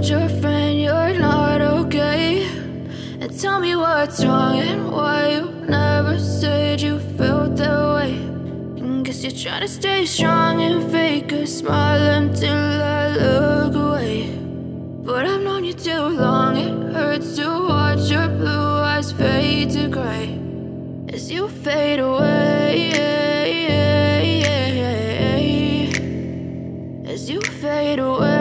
told your friend you're not okay? And tell me what's wrong and why you never said you felt that way. And guess you're trying to stay strong and fake a smile until I look away. But I've known you too long, it hurts to watch your blue eyes fade to gray as you fade away, as you fade away.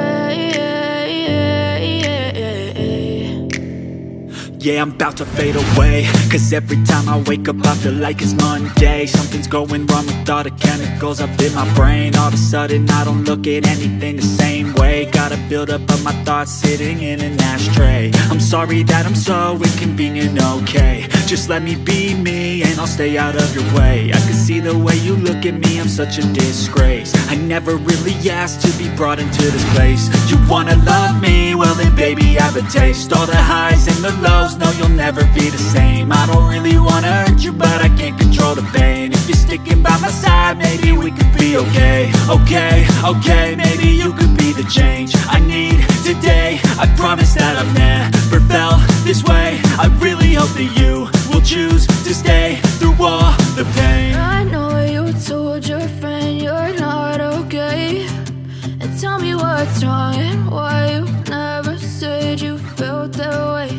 Yeah, I'm about to fade away, cause every time I wake up I feel like it's Monday. Something's going wrong with all the chemicals up in my brain. All of a sudden I don't look at anything the same way. Got a buildup of my thoughts sitting in an ashtray. I'm sorry that I'm so inconvenient, okay? Just let me be me and I'll stay out of your way. I can see the way you look at me, I'm such a disgrace. I never really asked to be brought into this place. You wanna love me? Well then baby I have a taste. All the highs and the lows, no you'll never be the same. I don't really wanna hurt you but I can't control the pain. If you're sticking by my side maybe we could be okay. Okay, maybe you could be the change I need today. I promise that I've never felt this way. I really hope that you will choose to stay through all the pain. I know you told your friend you're not okay. And tell me what's wrong and why you never said you felt that way.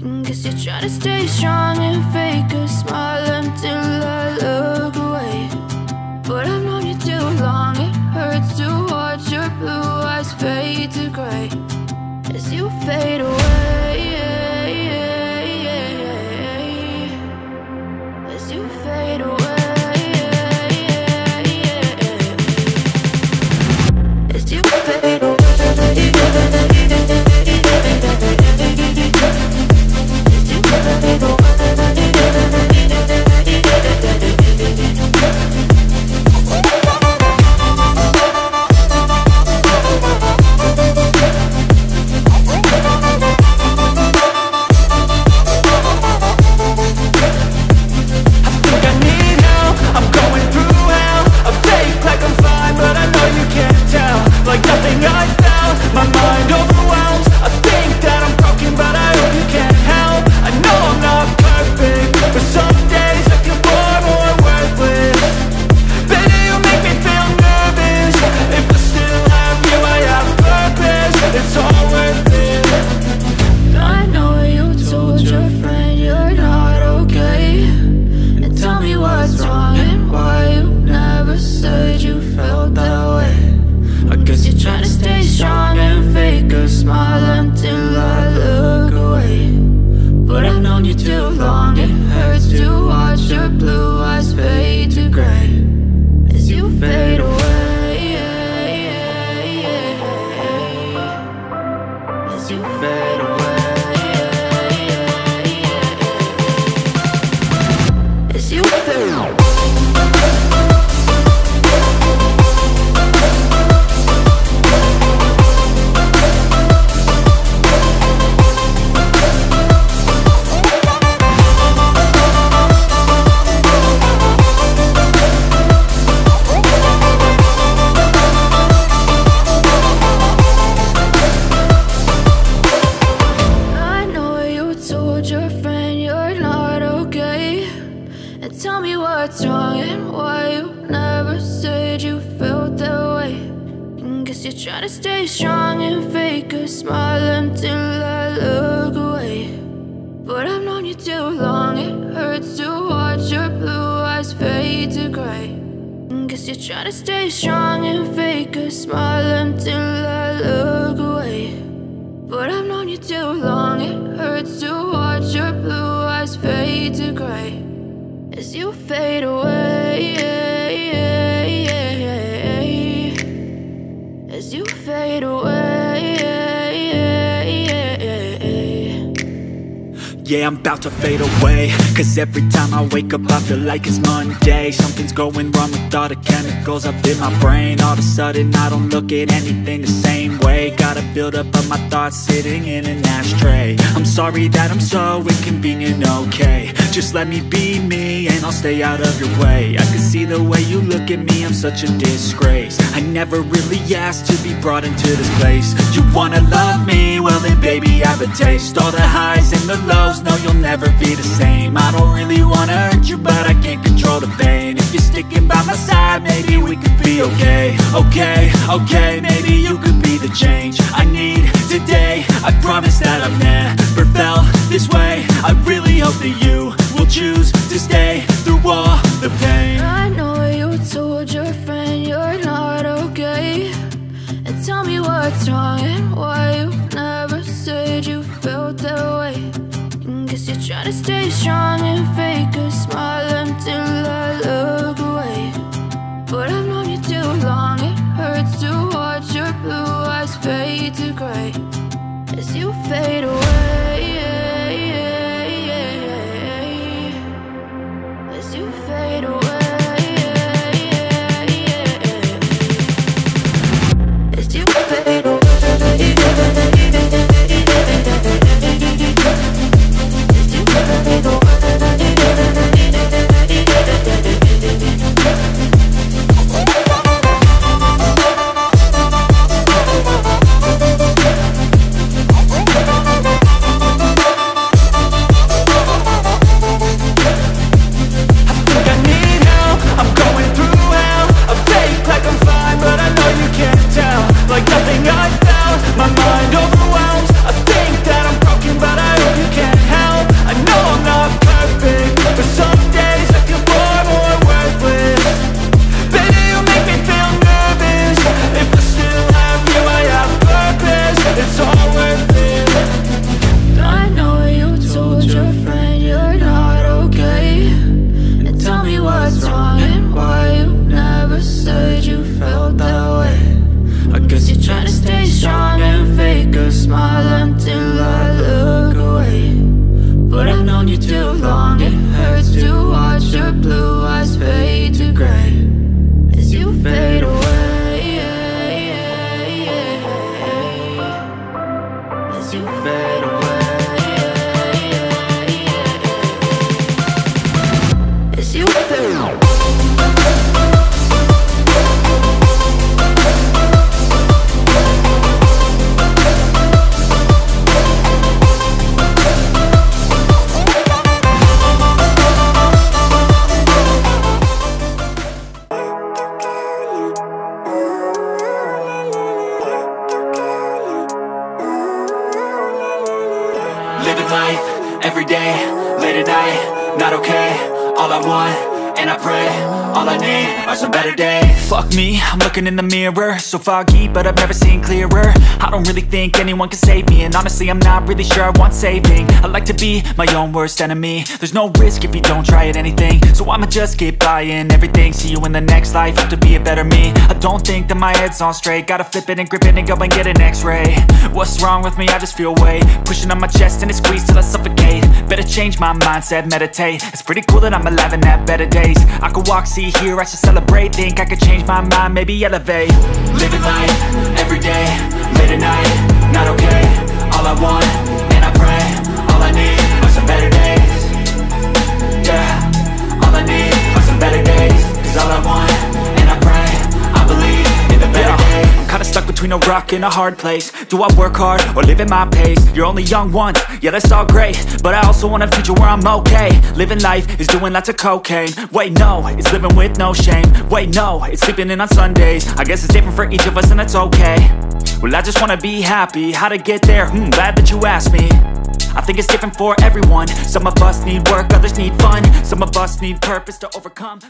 And guess you're trying to stay strong and fake a smile until I look away. But I've known you too long, it hurts to watch your blue eyes fade to gray as you fade away, as you fade away, as you fade away. Trying to stay strong and fake a smile until I look away. But I've known you too long, it hurts to watch your blue eyes fade to gray. Guess you're trying to stay strong and fake a smile until I look away. But I've known you too long, it hurts to watch your blue eyes fade to gray as you fade away, as you fade away. Yeah, I'm about to fade away, cause every time I wake up I feel like it's Monday. Something's going wrong with all the chemicals up in my brain. All of a sudden I don't look at anything the same way. Got a buildup of my thoughts sitting in an ashtray. I'm sorry that I'm so inconvenient, okay? Just let me be me and I'll stay out of your way. I can see the way you look at me, I'm such a disgrace. I never really asked to be brought into this place. You wanna love me? Well then baby, I have a taste. All the highs and the lows, no you'll never be the same. I don't really wanna hurt you, but I can't control the pain. If you're sticking by my side, maybe we could be okay. Okay, maybe you could be the change I need today. I promise that I've never felt this way. I really hope that you will choose to stay through all the pain. I know you told your friend you're not okay, and tell me what's wrong and why you never said you felt that way. And guess you're trying to stay strong and fake a smile until I look away. But I've known you too long, it hurts to watch your blue eyes fade to gray as you fade away, as you fade away, as you fade away, as you fade away. Living life, every day, late at night, not okay. All I want, and I pray, all I need are some better days. Fuck me, I'm looking in the mirror, so foggy, but I've never seen clearer. I don't really think anyone can save me, and honestly I'm not really sure I want saving. I like to be my own worst enemy. There's no risk if you don't try at anything, so I'ma just keep buying everything. See you in the next life, hope to be a better me. I don't think that my head's on straight, gotta flip it and grip it and go and get an x-ray. What's wrong with me? I just feel weight pushing on my chest and it squeezes till I suffocate. Better change my mindset, meditate. It's pretty cool that I'm alive and have better days. I could walk, see, hear, I should celebrate. Think I could change my mind, maybe elevate. Living life, every day, late at night, not okay. All I want, and I pray, all I need are some better days. Yeah, all I need are some better days. Cause all I want, and I pray, I believe in the better days. I'm kinda stuck between a rock and a hard place. Do I work hard or live at my pace? You're only young once, yeah that's all great, but I also want a future where I'm okay. Living life is doing lots of cocaine. Wait no, it's living with no shame. Wait no, it's sleeping in on Sundays. I guess it's different for each of us and that's okay. Well I just wanna be happy, how to get there? Glad that you asked me. I think it's different for everyone. Some of us need work, others need fun. Some of us need purpose to overcome.